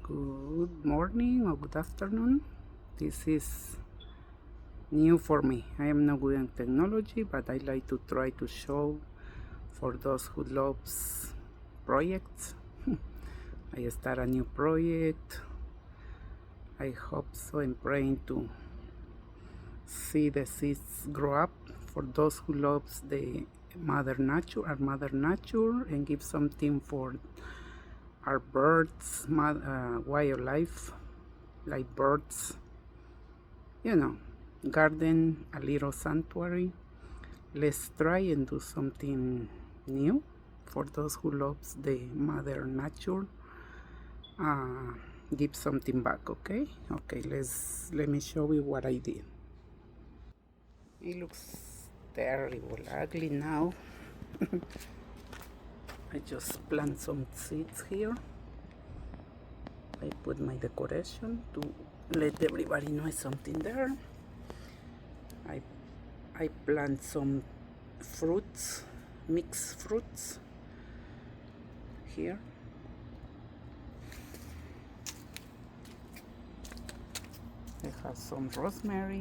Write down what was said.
Good morning or good afternoon. This is new for me. I am not good in technology, but I like to try to show for those who loves projects. I start a new project. I hope so. I'm praying to see the seeds grow up for those who loves the mother nature, our mother nature, and give something for our birds, wildlife, like birds, garden, a little sanctuary. Let's try and do something new for those who loves the mother nature. Give something back, okay? Okay, let me show you what I did. It looks terrible, ugly now. I just plant some seeds here. I put my decoration to let everybody know something there. I plant some fruits, mixed fruits here. I have some rosemary.